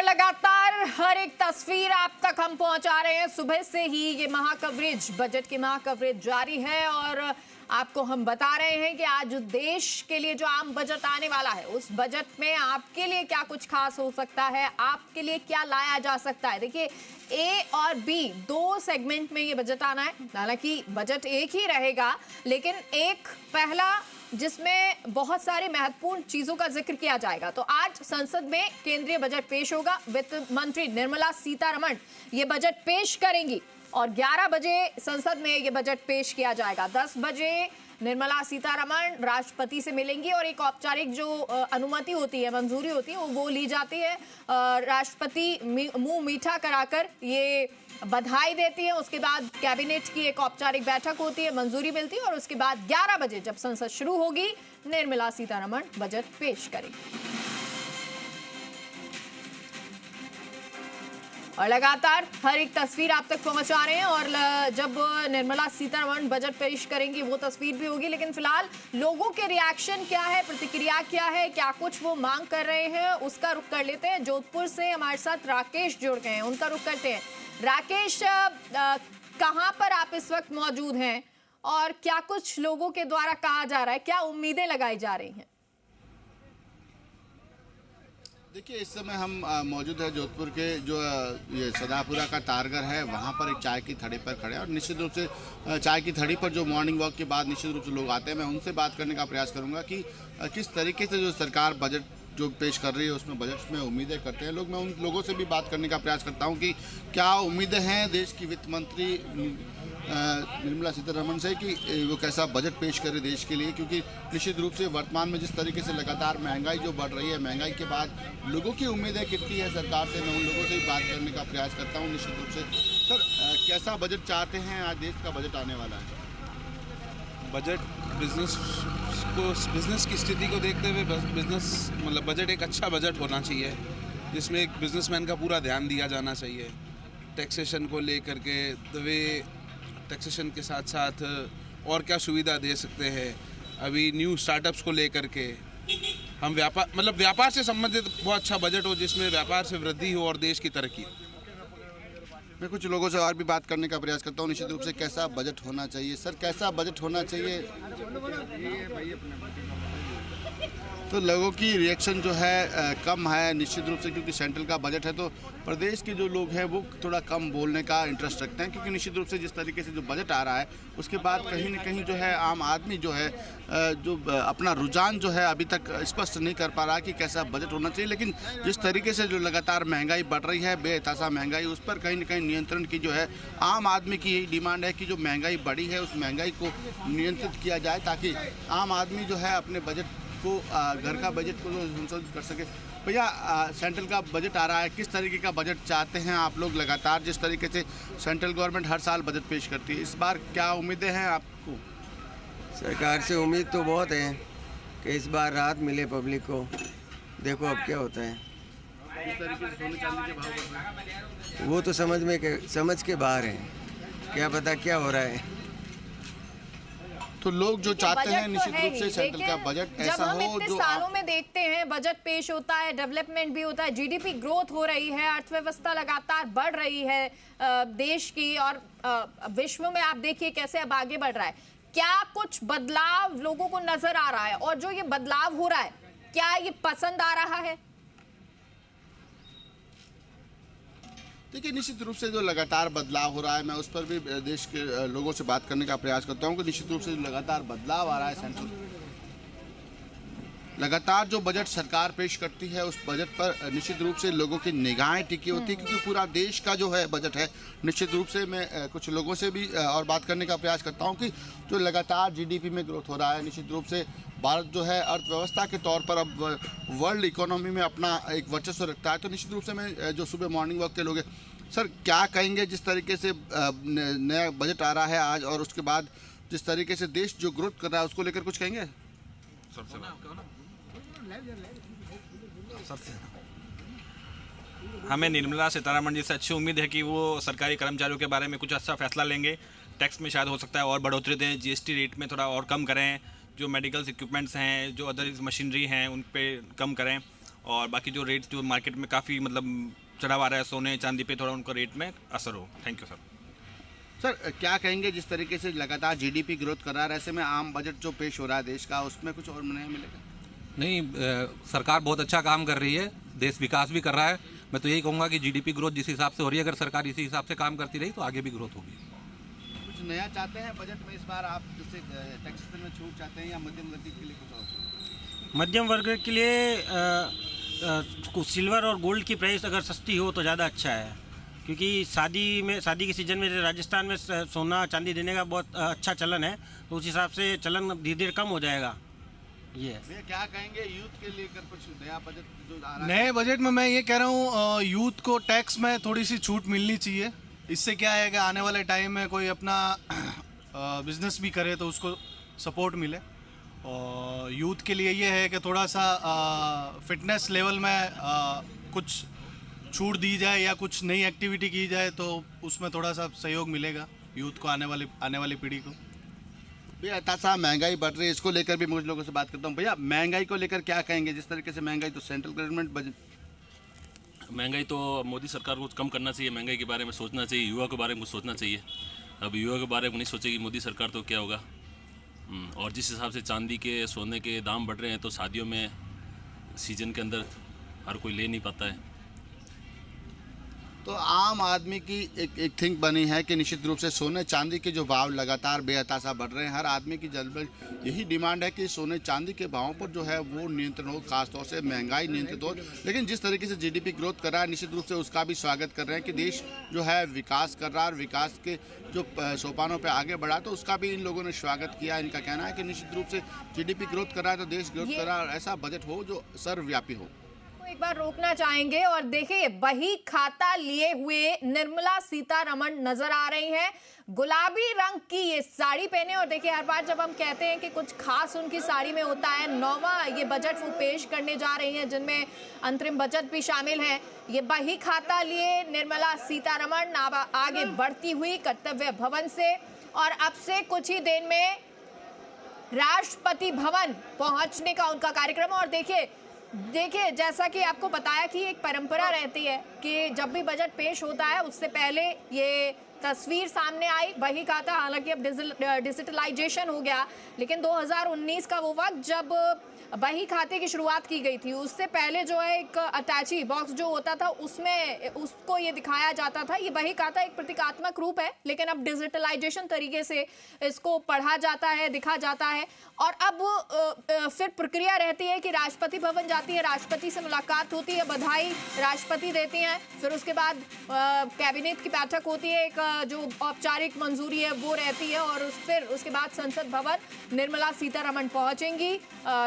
और लगातार हर एक तस्वीर आप तक हम पहुंचा रहे हैं। सुबह से ही ये महाकवरेज, बजट की महाकवरेज जारी है और आपको हम बता रहे हैं कि आज देश के लिए जो आम बजट आने वाला है, उस बजट में आपके लिए क्या कुछ खास हो सकता है, आपके लिए क्या लाया जा सकता है। देखिए, ए और बी दो सेगमेंट में ये बजट आना है। हालांकि बजट एक ही रहेगा, लेकिन एक पहला जिसमें बहुत सारे महत्वपूर्ण चीजों का जिक्र किया जाएगा। तो आज संसद में केंद्रीय बजट पेश होगा। वित्त मंत्री निर्मला सीतारमण ये बजट पेश करेंगी और 11 बजे संसद में ये बजट पेश किया जाएगा। 10 बजे निर्मला सीतारमण राष्ट्रपति से मिलेंगी और एक औपचारिक जो अनुमति होती है, मंजूरी होती है, वो ली जाती है। राष्ट्रपति मुंह मीठा कराकर ये बधाई देती है। उसके बाद कैबिनेट की एक औपचारिक बैठक होती है, मंजूरी मिलती है और उसके बाद 11 बजे जब संसद शुरू होगी, निर्मला सीतारमण बजट पेश करेंगी। और लगातार हर एक तस्वीर आप तक पहुंचा रहे हैं और जब निर्मला सीतारमण बजट पेश करेंगी वो तस्वीर भी होगी। लेकिन फिलहाल लोगों के रिएक्शन क्या है, प्रतिक्रिया क्या है, क्या कुछ वो मांग कर रहे हैं, उसका रुख कर लेते हैं। जोधपुर से हमारे साथ राकेश जुड़ गए हैं, उनका रुख करते हैं। राकेश, कहां पर आप इस वक्त मौजूद हैं और क्या कुछ लोगों के द्वारा कहा जा रहा है, क्या उम्मीदें लगाई जा रही हैं? देखिए, इस समय हम मौजूद है जोधपुर के जो ये सदापुरा का तारघर है, वहाँ पर एक चाय की थड़ी पर खड़े हैं और निश्चित रूप से चाय की थड़ी पर जो मॉर्निंग वॉक के बाद निश्चित रूप से लोग आते हैं। मैं उनसे बात करने का प्रयास करूँगा कि किस तरीके से जो सरकार बजट जो पेश कर रही है उसमें बजट में उम्मीदें करते हैं लोग। मैं उन लोगों से भी बात करने का प्रयास करता हूँ कि क्या उम्मीदें हैं देश की वित्त मंत्री निर्मला सीतारमण से कि वो कैसा बजट पेश करे देश के लिए, क्योंकि निश्चित रूप से वर्तमान में जिस तरीके से लगातार महंगाई जो बढ़ रही है, महंगाई के बाद लोगों की उम्मीदें कितनी है सरकार से, मैं उन लोगों से भी बात करने का प्रयास करता हूँ। निश्चित रूप से सर, कैसा बजट चाहते हैं? आज देश का बजट आने वाला है। बजट बिजनेस की स्थिति को देखते हुए बजट एक अच्छा बजट होना चाहिए, जिसमें एक बिजनेसमैन का पूरा ध्यान दिया जाना चाहिए। टैक्सेशन को लेकर के टैक्सेशन के साथ साथ और क्या सुविधा दे सकते हैं। अभी न्यू स्टार्टअप्स को लेकर के हम व्यापार से संबंधित बहुत अच्छा बजट हो, जिसमें व्यापार से वृद्धि हो और देश की तरक्की। मैं कुछ लोगों से और भी बात करने का प्रयास करता हूँ। निश्चित रूप से कैसा बजट होना चाहिए सर, कैसा बजट होना चाहिए? तो लोगों की रिएक्शन जो है कम है निश्चित रूप से, क्योंकि सेंट्रल का बजट है तो प्रदेश के जो लोग हैं वो थोड़ा कम बोलने का इंटरेस्ट रखते हैं, क्योंकि निश्चित रूप से जिस तरीके से जो बजट आ रहा है उसके बाद कहीं ना कहीं जो है आम आदमी जो है जो अपना रुझान जो है अभी तक स्पष्ट नहीं कर पा रहा कि कैसा बजट होना चाहिए। लेकिन जिस तरीके से जो लगातार महंगाई बढ़ रही है, बेतहाशा महंगाई, उस पर कहीं ना कहीं नियंत्रण की जो है आम आदमी की यही डिमांड है कि जो महंगाई बढ़ी है उस महंगाई को नियंत्रित किया जाए, ताकि आम आदमी जो है अपने बजट को घर का बजट को संशोधित कर सके। भैया, सेंट्रल का बजट आ रहा है, किस तरीके का बजट चाहते हैं आप लोग? लगातार जिस तरीके से सेंट्रल गवर्नमेंट हर साल बजट पेश करती है, इस बार क्या उम्मीदें हैं आपको? सरकार से उम्मीद तो बहुत है कि इस बार राहत मिले पब्लिक को। देखो अब क्या होता है। किस तरीके से सोने चांदी के भाव बढ़ रहे हैं? वो तो समझ के बाहर है, क्या पता क्या हो रहा है। तो लोग जो चाहते हैं निश्चित रूप से सेंट्रल का बजट ऐसा हो जो इतने सालों में देखते हैं बजट पेश होता है, डेवलपमेंट भी होता है, जीडीपी ग्रोथ हो रही है, अर्थव्यवस्था लगातार बढ़ रही है देश की, और विश्व में आप देखिए कैसे अब आगे बढ़ रहा है। क्या कुछ बदलाव लोगों को नजर आ रहा है और जो ये बदलाव हो रहा है क्या ये पसंद आ रहा है? देखिए, निश्चित रूप से जो लगातार बदलाव हो रहा है, मैं उस पर भी देश के लोगों से बात करने का प्रयास करता हूं कि निश्चित रूप से जो लगातार बदलाव आ रहा है सेंट्रल, लगातार जो बजट सरकार पेश करती है उस बजट पर निश्चित रूप से लोगों की निगाहें टिकी होती है, क्योंकि पूरा देश का जो है बजट है। निश्चित रूप से मैं कुछ लोगों से भी और बात करने का प्रयास करता हूं कि जो लगातार जीडीपी में ग्रोथ हो रहा है, निश्चित रूप से भारत जो है अर्थव्यवस्था के तौर पर अब वर्ल्ड इकोनॉमी में अपना एक वर्चस्व रखता है। तो निश्चित रूप से मैं जो सुबह मॉर्निंग वॉक के लोग हैं, सर क्या कहेंगे जिस तरीके से नया बजट आ रहा है आज, और उसके बाद जिस तरीके से देश जो ग्रोथ कर रहा है उसको लेकर कुछ कहेंगे? हमें निर्मला सीतारमण जी से अच्छी उम्मीद है कि वो सरकारी कर्मचारियों के बारे में कुछ अच्छा फैसला लेंगे। टैक्स में शायद हो सकता है और बढ़ोतरी दें, जीएसटी रेट में थोड़ा और कम करें, जो मेडिकल इक्विपमेंट्स हैं, जो अदर मशीनरी हैं उन पे कम करें, और बाकी जो रेट जो मार्केट में काफ़ी मतलब चढ़ाव आ रहा है सोने चांदी पे, थोड़ा उनका रेट में असर हो। Thank you sir. सर क्या कहेंगे, जिस तरीके से लगातार जीडीपी ग्रोथ कर रहा है, ऐसे में आम बजट जो पेश हो रहा है देश का, उसमें कुछ और नया मिलेगा? नहीं, सरकार बहुत अच्छा काम कर रही है, देश विकास भी कर रहा है। मैं तो यही कहूँगा कि जीडीपी ग्रोथ जिस हिसाब से हो रही है, अगर सरकार इसी हिसाब से काम करती रही तो आगे भी ग्रोथ होगी। कुछ नया चाहते हैं बजट में इस बार आप, जैसे टैक्सेशन में छूट चाहते हैं या मध्यम वर्ग के लिए कुछ और? मध्यम वर्ग के लिए सिल्वर और गोल्ड की प्राइस अगर सस्ती हो तो ज़्यादा अच्छा है, क्योंकि शादी के सीज़न में राजस्थान में सोना चांदी देने का बहुत अच्छा चलन है, तो उस हिसाब से चलन धीरे धीरे कम हो जाएगा। ये भैया क्या कहेंगे यूथ के लेकर कुछ नया बजट जो आ रहा है? नए बजट में मैं ये कह रहा हूँ यूथ को टैक्स में थोड़ी सी छूट मिलनी चाहिए। इससे क्या है कि आने वाले टाइम में कोई अपना बिजनेस भी करे तो उसको सपोर्ट मिले। और यूथ के लिए ये है कि थोड़ा सा फिटनेस लेवल में कुछ छूट दी जाए या कुछ नई एक्टिविटी की जाए तो उसमें थोड़ा सा सहयोग मिलेगा यूथ को, आने वाली पीढ़ी को। भैया इतना सा महंगाई बढ़ रही है, इसको लेकर भी मुझे लोगों से बात करता हूँ। भैया महंगाई को लेकर क्या कहेंगे? जिस तरीके से महंगाई, तो सेंट्रल गवर्नमेंट बजट, महंगाई तो मोदी सरकार को कम करना चाहिए, महंगाई के बारे में सोचना चाहिए, युवा के बारे में कुछ सोचना चाहिए। अब युवा के बारे में नहीं सोचेगी मोदी सरकार तो क्या होगा। और जिस हिसाब से चांदी के सोने के दाम बढ़ रहे हैं तो शादियों में सीजन के अंदर हर कोई ले नहीं पाता है। तो आम आदमी की एक थिंक बनी है कि निश्चित रूप से सोने चांदी के जो भाव लगातार बेहताशा बढ़ रहे हैं, हर आदमी की जल्द यही डिमांड है कि सोने चांदी के भावों पर जो है वो नियंत्रण हो, खासतौर से महंगाई नियंत्रित हो। लेकिन जिस तरीके से जीडीपी ग्रोथ कर रहा है, निश्चित रूप से उसका भी स्वागत कर रहे हैं कि देश जो है विकास कर रहा है और विकास के जो सोपानों पर आगे बढ़ा, तो उसका भी इन लोगों ने स्वागत किया। इनका कहना है कि निश्चित रूप से जीडीपी ग्रोथ कर रहा है तो देश ग्रोथ कर रहा है, और ऐसा बजट हो जो सर्वव्यापी हो। एक बार रोकना चाहेंगे और देखिए बही खाता लिए हुए निर्मला सीतारमण नजर आ रही हैं। गुलाबी रंग की ये साड़ी पहने, और देखिए हर बार जब हम कहते हैं कि कुछ खास उनकी साड़ी में होता है, 9वां ये बजट वो पेश करने जा रही हैं जिनमें अंतरिम बजट भी शामिल है। ये बही खाता लिए निर्मला सीतारमण आगे बढ़ती हुई कर्तव्य भवन से, और अब से कुछ ही देर में राष्ट्रपति भवन पहुंचने का उनका कार्यक्रम। और देखिए जैसा कि आपको बताया कि एक परंपरा रहती है कि जब भी बजट पेश होता है उससे पहले ये तस्वीर सामने आई बही खाता। हालांकि अब डिजिटलाइजेशन हो गया, लेकिन 2019 का वो वक्त जब बही खाते की शुरुआत की गई थी, उससे पहले जो है एक अटैची बॉक्स जो होता था उसमें उसको ये दिखाया जाता था। ये बही खाता एक प्रतीकात्मक रूप है, लेकिन अब डिजिटलाइजेशन तरीके से इसको पढ़ा जाता है, दिखा जाता है। और अब फिर प्रक्रिया रहती है कि राष्ट्रपति भवन जाती है, राष्ट्रपति से मुलाकात होती है, बधाई राष्ट्रपति देती हैं, फिर उसके बाद कैबिनेट की बैठक होती है, एक जो औपचारिक मंजूरी है वो रहती है, और फिर उसके बाद संसद भवन निर्मला सीतारमण पहुंचेंगी।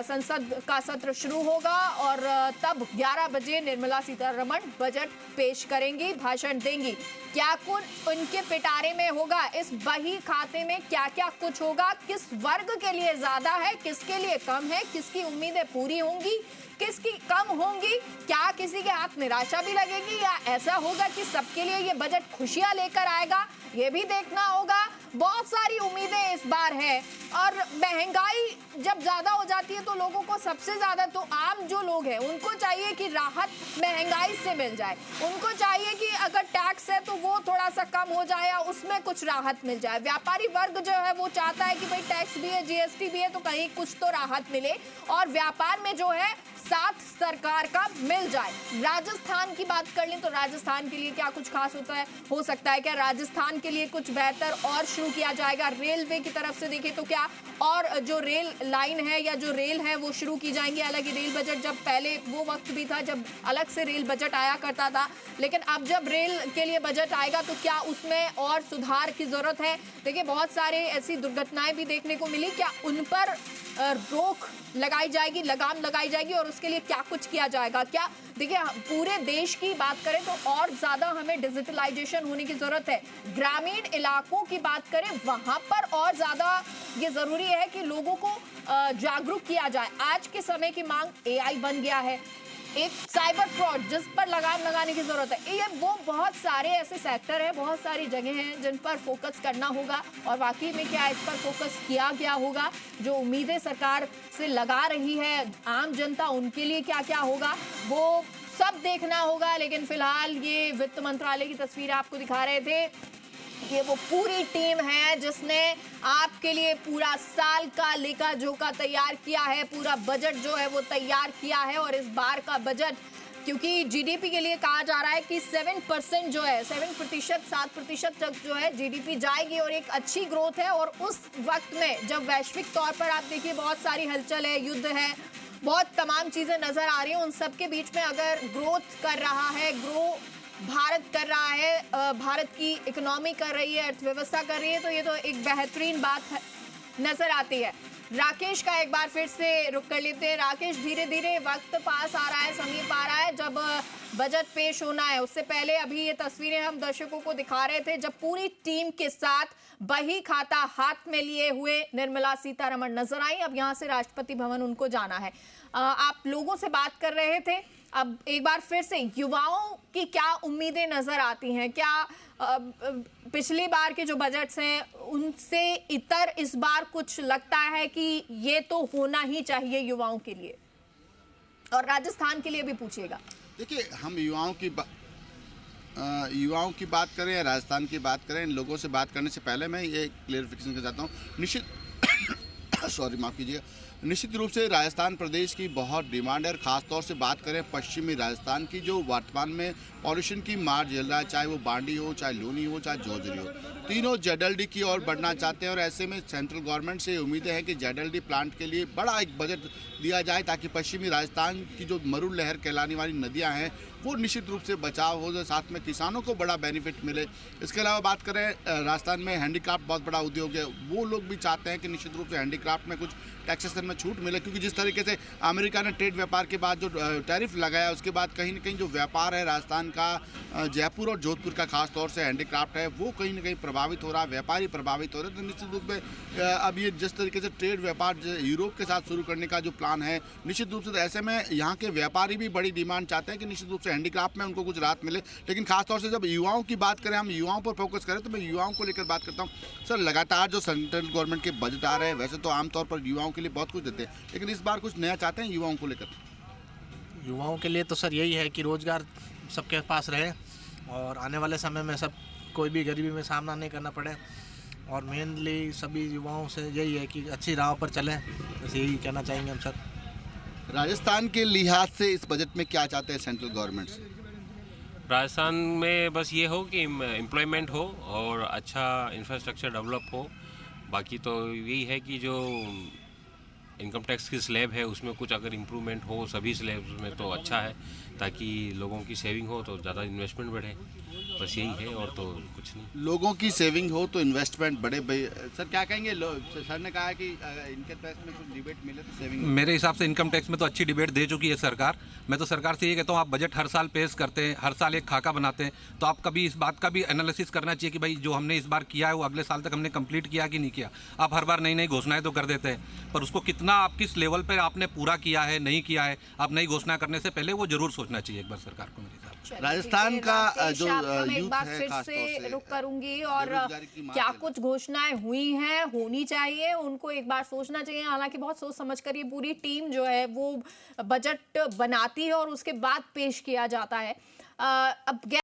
संसद का सत्र शुरू होगा और तब 11 बजे निर्मला सीतारमण बजट पेश करेंगी, भाषण देंगी। क्या कुछ उनके पिटारे में होगा, इस बही खाते में क्या क्या कुछ होगा, किस वर्ग के लिए ज्यादा है, किसके लिए कम है, किसकी उम्मीदें पूरी होंगी, किसकी कम होंगी, क्या किसी के हाथ निराशा भी लगेगी, या ऐसा होगा कि सबके लिए ये बजट खुशियां लेकर आएगा, ये भी देखना होगा। बहुत सारी उम्मीदें इस बार है। और महंगाई जब ज्यादा हो जाती है तो लोगों को सबसे ज्यादा, तो आम जो लोग हैं उनको चाहिए कि राहत महंगाई से मिल जाए, उनको चाहिए कि अगर टैक्स है तो वो थोड़ा सा कम हो जाए या उसमें कुछ राहत मिल जाए। व्यापारी वर्ग जो है वो चाहता है कि भाई टैक्स भी है, जीएसटी भी है, तो कहीं कुछ तो राहत मिले और व्यापार में जो है साथ सरकार का मिल जाए। राजस्थान की बात कर लें तो राजस्थान के लिए क्या कुछ खास होता है, हो सकता है क्या राजस्थान के लिए कुछ बेहतर और शुरू किया जाएगा। रेलवे की तरफ से देखें तो क्या और जो रेल लाइन है या जो रेल है वो शुरू की जाएंगी। हालांकि रेल बजट जब पहले वो वक्त भी था जब अलग से रेल बजट आया करता था, लेकिन अब जब रेल के लिए बजट आएगा तो क्या उसमें और सुधार की जरूरत है। देखिए बहुत सारे ऐसी दुर्घटनाएं भी देखने को मिली, क्या उन पर रोक लगाई जाएगी, लगाम लगाई जाएगी और उसके लिए क्या कुछ किया जाएगा। क्या देखिए पूरे देश की बात करें तो और ज्यादा हमें डिजिटलाइजेशन होने की जरूरत है। ग्रामीण इलाकों की बात करें वहां पर और ज्यादा ये जरूरी है कि लोगों को जागरूक किया जाए। आज के समय की मांग एआई बन गया है, एक साइबर फ्रॉड जिस पर लगाम लगाने की जरूरत है। ये वो बहुत सारे ऐसे सेक्टर हैं, बहुत सारी जगह हैं जिन पर फोकस करना होगा और वाकई में क्या इस पर फोकस किया गया होगा। जो उम्मीदें सरकार से लगा रही है आम जनता, उनके लिए क्या क्या होगा वो सब देखना होगा। लेकिन फिलहाल ये वित्त मंत्रालय की तस्वीर आपको दिखा रहे थे। ये वो पूरी टीम है जिसने आपके लिए पूरा साल का लेखा जोखा तैयार किया है, पूरा बजट जो है वो तैयार किया है। और इस बार का बजट, क्योंकि जीडीपी के लिए कहा जा रहा है कि 7% जो है 7% तक जो है जीडीपी जाएगी और एक अच्छी ग्रोथ है। और उस वक्त में जब वैश्विक तौर पर आप देखिए बहुत सारी हलचल है, युद्ध है, बहुत तमाम चीजें नजर आ रही हैं, उन सब के बीच में अगर ग्रोथ कर रहा है, भारत कर रहा है, भारत की इकोनॉमी कर रही है, अर्थव्यवस्था कर रही है, तो ये तो एक बेहतरीन बात नजर आती है। राकेश का एक बार फिर से रुक कर लेते हैं। राकेश, धीरे धीरे वक्त पास आ रहा है, समीप आ रहा है जब बजट पेश होना है। उससे पहले अभी ये तस्वीरें हम दर्शकों को दिखा रहे थे जब पूरी टीम के साथ बही खाता हाथ में लिए हुए निर्मला सीतारमण नजर आई। अब यहाँ से राष्ट्रपति भवन उनको जाना है। आप लोगों से बात कर रहे थे, अब एक बार फिर से युवाओं की क्या उम्मीदें नजर आती हैं? क्या पिछली बार के जो बजट्स हैं उनसे इतर इस बार कुछ लगता है कि ये तो होना ही चाहिए युवाओं के लिए? और राजस्थान के लिए भी पूछिएगा। देखिए, हम युवाओं की बात करें या राजस्थान की बात करें, इन लोगों से बात करने से पहले मैं ये क्लियरिफिकेशन कर चाहता हूँ। माफ़ कीजिएगा, निश्चित रूप से राजस्थान प्रदेश की बहुत डिमांड है। और ख़ासतौर से बात करें पश्चिमी राजस्थान की, जो वर्तमान में पॉल्यूशन की मार झेल रहा है, चाहे वो बांडी हो, चाहे लूनी हो, चाहे जोजरी हो, तीनों जेडएलडी की ओर बढ़ना चाहते हैं। और ऐसे में सेंट्रल गवर्नमेंट से उम्मीदें हैं कि जेडएलडी प्लांट के लिए बड़ा एक बजट दिया जाए ताकि पश्चिमी राजस्थान की जो मरु लहर कहलाने वाली नदियाँ हैं वो निश्चित रूप से बचाव हो जाए, साथ में किसानों को बड़ा बेनिफिट मिले। इसके अलावा बात करें राजस्थान में हैंडीक्राफ्ट बहुत बड़ा उद्योग है, वो लोग भी चाहते हैं कि निश्चित रूप से हैंडीक्राफ्ट में कुछ टैक्सेशन में छूट मिले, क्योंकि जिस तरीके से अमेरिका ने ट्रेड व्यापार के बाद जो टैरिफ लगाया उसके बाद कहीं ना कहीं जो व्यापार है राजस्थान का, जयपुर और जोधपुर का खास तौर से हैंडीक्राफ्ट है, वो कहीं ना कहीं प्रभावित हो रहा है, व्यापारी प्रभावित हो रहे हैं। तो निश्चित रूप में अब ये जिस तरीके से ट्रेड व्यापार यूरोप के साथ शुरू करने का जो प्लान है, निश्चित रूप से ऐसे में यहाँ के व्यापारी भी बड़ी डिमांड चाहते हैं कि निश्चित रूप से हैंडीक्राफ्ट में उनको कुछ राहत मिले। लेकिन खासतौर से जब युवाओं की बात करें, हम युवाओं पर फोकस करें, तो मैं युवाओं को लेकर बात करता हूँ। सर, लगातार जो सेंट्रल गवर्नमेंट के बजट आ रहे हैं, वैसे तो आमतौर पर युवाओं के लिए बहुत कुछ देते हैं, लेकिन इस बार कुछ नया चाहते हैं युवाओं को लेकर? युवाओं के लिए तो सर यही है कि रोज़गार सबके पास रहे और आने वाले समय में सब कोई भी गरीबी में सामना नहीं करना पड़े। और मेनली सभी युवाओं से यही है कि अच्छी राह पर चलें, बस यही कहना चाहेंगे हम सर। राजस्थान के लिहाज से इस बजट में क्या चाहते हैं सेंट्रल गवर्नमेंट से? राजस्थान में बस ये हो कि एम्प्लॉयमेंट हो और अच्छा इंफ्रास्ट्रक्चर डेवलप हो। बाकी तो यही है कि जो इनकम टैक्स की स्लैब है उसमें कुछ अगर इम्प्रूवमेंट हो सभी स्लैब्स में तो अच्छा है, ताकि लोगों की सेविंग हो तो ज़्यादा इन्वेस्टमेंट बढ़े। बस यही है और तो कुछ नहीं। लोगों की सेविंग हो तो इन्वेस्टमेंट बढ़े। सर क्या कहेंगे? सर ने कहा है कि इनकम टैक्स में कुछ डिबेट मिले तो सेविंग। मेरे हिसाब से इनकम टैक्स में तो अच्छी डिबेट दे चुकी है सरकार। मैं तो सरकार से ये कहता हूँ, आप बजट हर साल पेश करते हैं, हर साल एक खाका बनाते हैं, तो आप कभी इस बात का भी एनालिसिस करना चाहिए कि भाई जो हमने इस बार किया है वो अगले साल तक हमने कंप्लीट किया कि नहीं किया। आप हर बार नई नई घोषणाएं तो कर देते हैं, पर उसको कितना आप किस लेवल पर आपने पूरा किया है, नहीं किया है, आप नई घोषणा करने से पहले वो जरूर सोचना चाहिए एक बार सरकार को। मेरे हिसाब से राजस्थान का जो एक बार फिर से रुक करूंगी और क्या कुछ घोषणाएं हुई हैं, होनी चाहिए, उनको एक बार सोचना चाहिए। हालांकि बहुत सोच समझ कर ये पूरी टीम जो है वो बजट बनाती है और उसके बाद पेश किया जाता है। अब